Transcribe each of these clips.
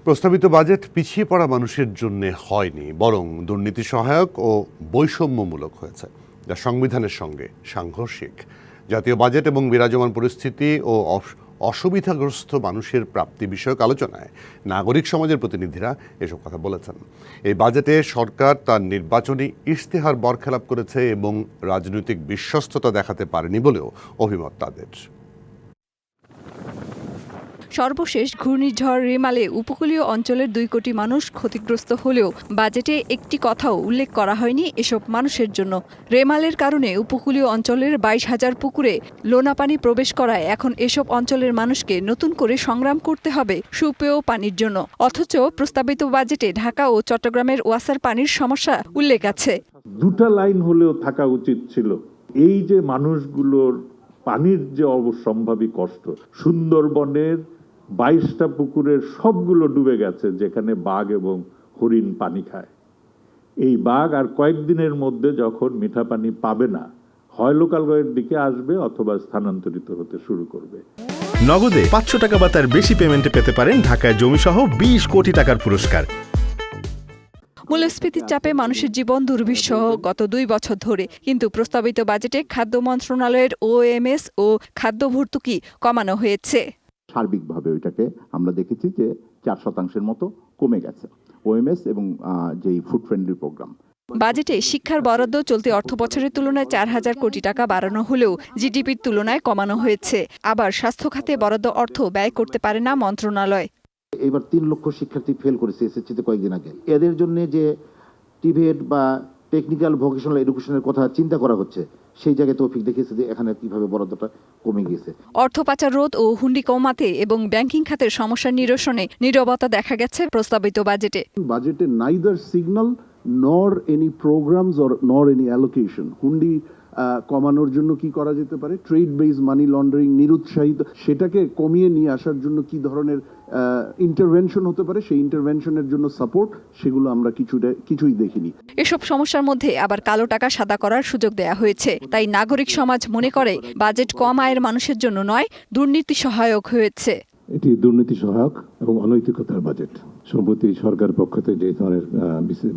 প্রস্তাবিত বাজেট পিছিয়ে পড়া মানুষের জন্য হয়নি, বরং দুর্নীতি সহায়ক ও বৈষম্যমূলক হয়েছে, যা সংবিধানের সঙ্গে সাংঘর্ষিক। জাতীয় বাজেট এবং বিরাজমান পরিস্থিতি ও অসুবিধাগ্রস্ত মানুষের প্রাপ্তি বিষয়ক আলোচনায় নাগরিক সমাজের প্রতিনিধিরা এসব কথা বলেছেন। এই বাজেটে সরকার তার নির্বাচনী ইশতেহার বরখেলাপ করেছে এবং রাজনৈতিক বিশ্বস্ততা দেখাতে পারেনি বলেও অভিমত তাদের। সর্বশেষ ঘূর্ণিঝড় রেমালে উপকূলীয় অঞ্চলের 2 কোটি মানুষ ক্ষতিগ্রস্ত হলেও বাজেটে একটি কথাও উল্লেখ করা হয়নি এসব মানুষের জন্য। রেমালের কারণে উপকূলীয় অঞ্চলের 22,000 পুকুরে লোনা পানি প্রবেশ করায় এখন এসব অঞ্চলের মানুষকে নতুন করে সংগ্রাম করতে হবে সুপেয় পানির জন্য। অথচ প্রস্তাবিত বাজেটে ঢাকা ও চট্টগ্রামের ওয়াসার পানির সমস্যা উল্লেখ আছে। 2টা লাইন হলেও থাকা উচিত ছিল। এই যে মানুষগুলোর পানির যে অবশ্যম্ভাবী কষ্ট, সুন্দরবনের 22টা পুকুরের সবগুলো ডুবে গেছে, যেখানে বাঘ এবং হরিণ পানি খায়। এই বাঘ আর কয়েকদিনের মধ্যে যখন মিঠা পানি পাবে না, হয় লোকালয়ের দিকে আসবে অথবা স্থানান্তরিত হতে শুরু করবে। নগদে 500 টাকা বা তার বেশি পেমেন্টে পেতে পারেন ঢাকায় জমিসহ 20 কোটি টাকার পুরস্কার। মূল্যস্ফীতির চাপে মানুষের জীবন দুর্বিষহ গত 2 বছর ধরে, কিন্তু প্রস্তাবিত বাজেটে খাদ্য মন্ত্রণালয়ের ওএমএস ও খাদ্য ভর্তুকি কমানো হয়েছে। সার্বিকভাবে ওইটাকে আমরা দেখেছি যে 4% মতো কমে গেছে ওএমএস এবং যেই ফুড ফ্রেন্ডলি প্রোগ্রাম। বাজেটে শিক্ষার বরাদ্দ চলতি অর্থবছরের তুলনায় 4,000 কোটি টাকা বাড়ানো হলেও জিডিপির তুলনায় কমানো হয়েছে। আবার স্বাস্থ্য খাতে বরাদ্দ অর্থ ব্যয় করতে পারে না মন্ত্রণালয়। এবার 3 লক্ষ শিক্ষার্থী ফেল করেছে এসএসসিতে কয়েকদিন আগে। এদের জন্য যে টিভেট বা টেকনিক্যাল ভোকেশনাল এডুকেশনের কথা চিন্তা করা হচ্ছে, সেই জায়গায় তৌফিক দেখিয়েছে যে এখানে কিভাবে বরাদ্দটা কমে গিয়েছে। অর্থ পাচার রোধ ও হুন্ডি কমাতে এবং ব্যাংকিং খাতের সমস্যা নিরসনে নীরবতা দেখা গেছে প্রস্তাবিত বাজেটে। বাজেটে neither signal nor any programs or nor any allocation. হুন্ডি কমানোর জন্য কি করা যেতে পারে, ট্রেড বেস মানি লন্ডারিং নিরুৎসাহিত, সেটাকে কমিয়ে নিয়ে আসার জন্য কি ধরনের ইন্টারভেনশন হতে পারে, সেই ইন্টারভেনশনের জন্য সাপোর্ট, সেগুলো আমরা কিছুই দেখিনি। এসব সমস্যার মধ্যে আবার কালো টাকা সাদা করার সুযোগ দেয়া হয়েছে। তাই নাগরিক সমাজ মনে করে বাজেট কম আয়ের মানুষের জন্য নয়, দুর্নীতি সহায়ক হয়েছে। এটি দুর্নীতি সহায়ক এবং অনৈতিকতার বাজেট। সম্প্রতি সরকার পক্ষ থেকে যে ধরনের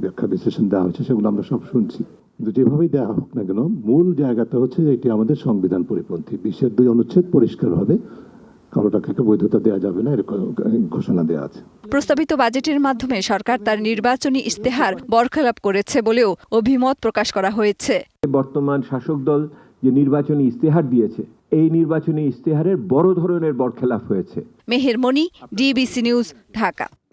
ব্যাখ্যা বিশ্লেষণ দেওয়া হয়েছে সেগুলো আমরা সব শুনছি, কিন্তু যেভাবেই দেওয়া হোক না কেন, মূল জায়গাটা হচ্ছে যে এটি আমাদের সংবিধান পরিপন্থী। 20-এর 2 অনুচ্ছেদ পরিষ্কারভাবে কালো টাকাকে বৈধতা দেওয়া যাবে না, এরকম ঘোষণা দেওয়া আছে। প্রস্তাবিত বাজেটের মাধ্যমে সরকার তার নির্বাচনী ইশতেহার বরখেলাপ করেছে বলেও অভিমত প্রকাশ করা হয়েছে। বর্তমান শাসক দল যে নির্বাচনী ইশতেহার দিয়েছে, এই নির্বাচনী ইশতেহারের বড় ধরনের বরখেলাপ হয়েছে। মেহের মনি, ডিবিসি নিউজ, ঢাকা।